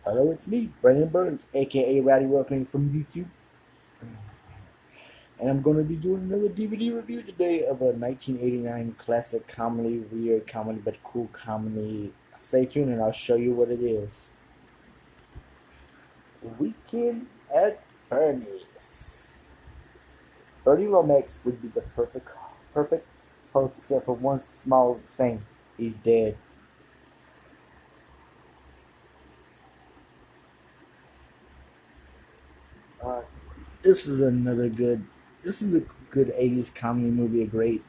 Hello, it's me, Brandon Burns, A.K.A. Rowdy Welcoming from YouTube. And I'm going to be doing another DVD review today of a 1989 classic comedy, weird comedy, but cool comedy. Stay tuned and I'll show you what it is. Weekend at Bernie's. Bernie Lomax would be the perfect host except for one small thing. He's dead. Uh, this is another good. This is a good '80s comedy movie. A great,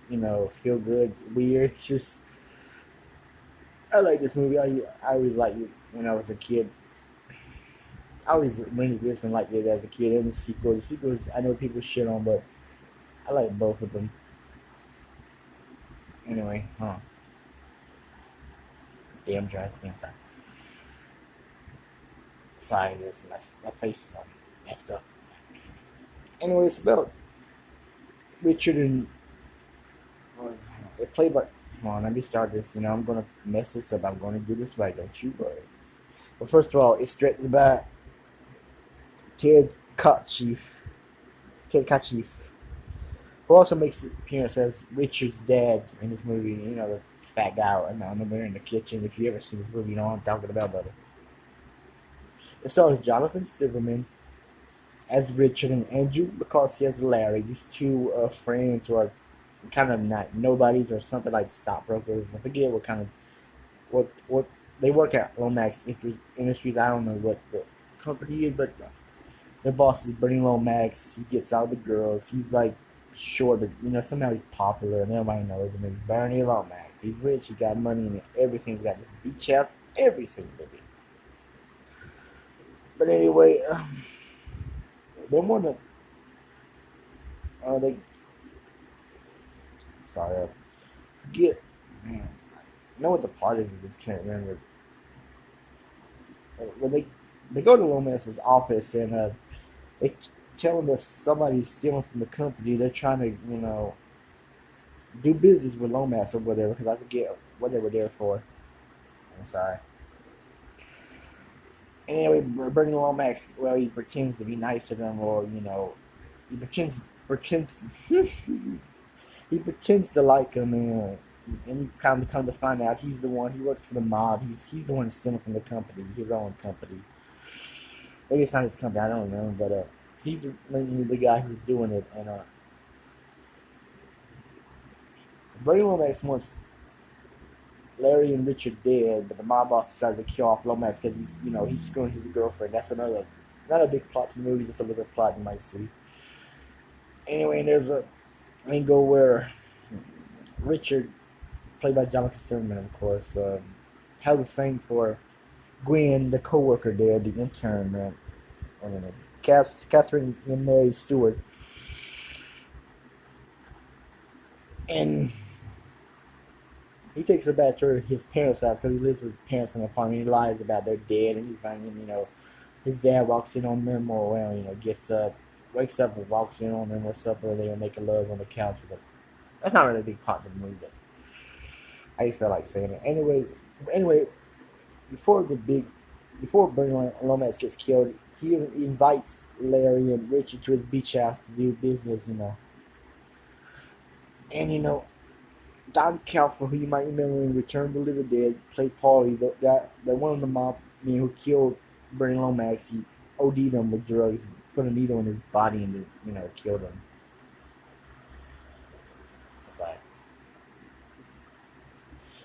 feel good, weird. Just I like this movie. I always liked it when I was a kid. I always really this and liked it as a kid. And the sequels, I know people shit on, but I like both of them. Anyway, damn dry skin. Sorry, this my face is messed up. Anyway, it's about Richard and they play by. Come on, let me start this. I'm gonna mess this up. I'm gonna do this right. Don't you worry. But first of all, it's directed by Ted Kotcheff. Ted Kotcheff, who also makes an appearance as Richard's dad in this movie. The fat guy in the kitchen. If you ever see this movie, you know what I'm talking about, brother. It stars Jonathan Silverman as Richard and Andrew McCarthy as Larry. These two friends who are kind of not nobodies or something like stockbrokers. I forget what they work at Lomax Industries. I don't know what the company is, but their boss is Bernie Lomax. He gets all the girls. He's like short, but somehow he's popular and everybody knows him. It's Bernie Lomax. He's rich. He got money and everything. He got this beach house, everything, baby. But anyway, they want to. They sorry, get man. I know what the plot is. I just can't remember. When they go to Lomax's office and they tell him that somebody's stealing from the company. They're trying to do business with Lomax or whatever because I forget what they were there for. I'm sorry. Anyway, Bernie Lomax, well, he pretends to be nice to them, or he pretends he pretends to like them, and you kind of come to find out he's the one. He works for the mob. He's the one stealing from the company, his own company. Maybe it's not his company. I don't know, but he's the guy who's doing it. And Bernie Lomax wants Larry and Richard dead, but the mob boss decided to kill off Lomax because he's screwing his girlfriend. That's another big plot to the movie, just a little plot you might see. Anyway, and there's a angle where Richard, played by Jonathan Silverman, of course, has a thing for Gwen, the co-worker there, the intern, I don't know, Catherine and Mary Stewart, and he takes her back to his parents' house because he lives with his parents in an apartment. He lies about their dead, and he's finding, his dad walks in on them, or gets up, wakes up and walks in on them or something, or they're making love on the couch. But that's not really a big part of the movie. But I just felt like saying it. Anyway, before before Bernie Lomax gets killed, he invites Larry and Richard to his beach house to do business, and Don Calfer, who you might remember in Return of the Living Dead, played Paulie, the one of the mob men who killed Bernie Lomax. He OD'd him with drugs, put a needle in his body, and killed him.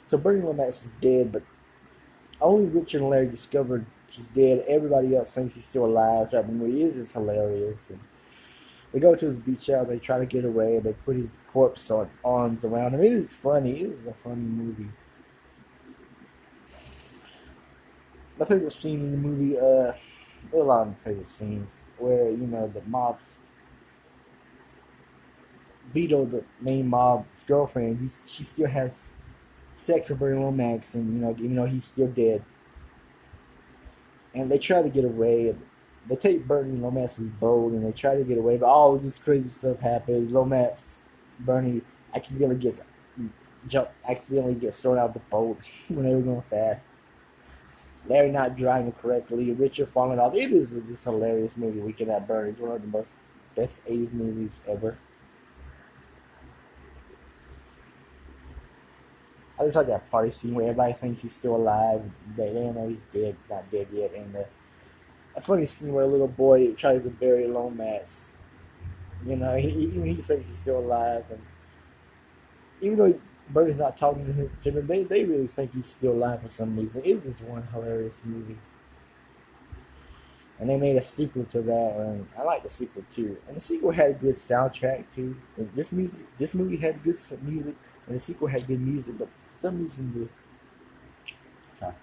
So Bernie Lomax is dead, but only Richard and Larry discovered he's dead. Everybody else thinks he's still alive. So the movie is just hilarious. And they go to his beach house. They try to get away. They put his corpse on arms around him. It is funny. It is a funny movie. My favorite scene in the movie, there are a lot of favorite scenes where the mob's Vito, the main mob's girlfriend, she still has sex with Bernie Lomax, and even though he's still dead, and they try to get away. They take Bernie Lomax's boat, and they try to get away, but all this crazy stuff happens. Bernie accidentally gets accidentally gets thrown out the boat when they were going fast. Larry not driving correctly, Richard falling off. It is this hilarious movie, Weekend at Bernie's. One of the most best 80s movies ever. I just like that party scene where everybody thinks he's still alive. They don't know he's dead, not dead yet. And a funny scene where a little boy tries to bury Lomax. You know, he thinks he's still alive, and even though Bertie's not talking to him, they really think he's still alive for some reason. It's just one hilarious movie. And they made a sequel to that, and I like the sequel too. And the sequel had a good soundtrack too. And this movie had good music, and the sequel had good music. But for some reason, sorry,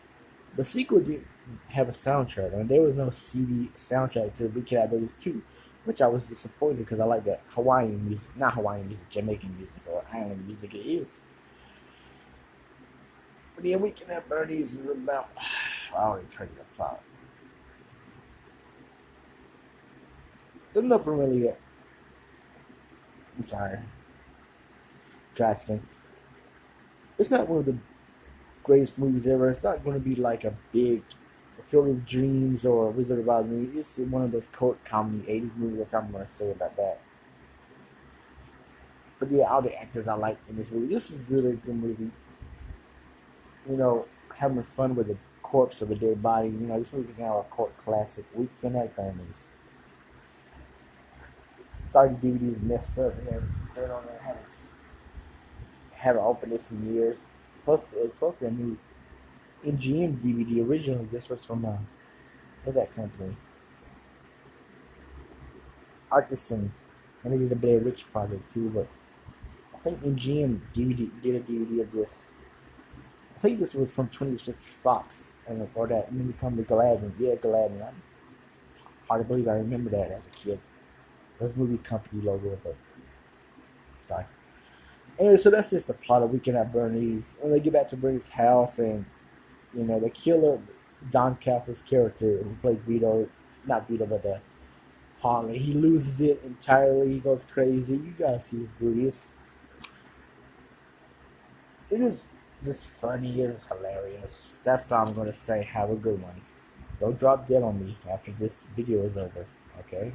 the sequel didn't have a soundtrack, and there was no CD soundtrack to Big Cat Babies 2, which I was disappointed because I like that Hawaiian music, not Hawaiian music, Jamaican music or island music. It is. But yeah, Weekend at Bernie's is about. I already told you the plot. There's nothing really. I'm sorry, dry skin. It's not one of the greatest movies ever. It's not going to be like a big Field of Dreams or Wizard of Oz movie. It's one of those cult comedy 80s movies. That's what I'm going to say about that. But yeah, all the actors I like in this movie. This is really a good movie. You know, having fun with the corpse of a dead body. You know, this movie is now a cult classic. Weekend at Bernie's. Sorry, the DVD is messed up. They don't haven't opened this in years. It's supposed to be a new MGM DVD. Originally, this was from what's that company? Artisan. And they did the Blair Witch project too, but I think MGM DVD did a DVD of this. I think this was from 26 Fox, and or that and then become the Gladden. Yeah, Gladden. I hard to believe I remember that as a kid. Those movie company logo, but sorry. Anyway, so that's just the plot of Weekend at Bernie's. When they get back to Bernie's house, and you know, the killer, Don Capper's character, who plays Vito, not Vito, but Harley, he loses it entirely. He goes crazy. You gotta see this movie. It is just funny. It is hilarious. That's all I'm gonna say. Have a good one. Don't drop dead on me after this video is over. Okay?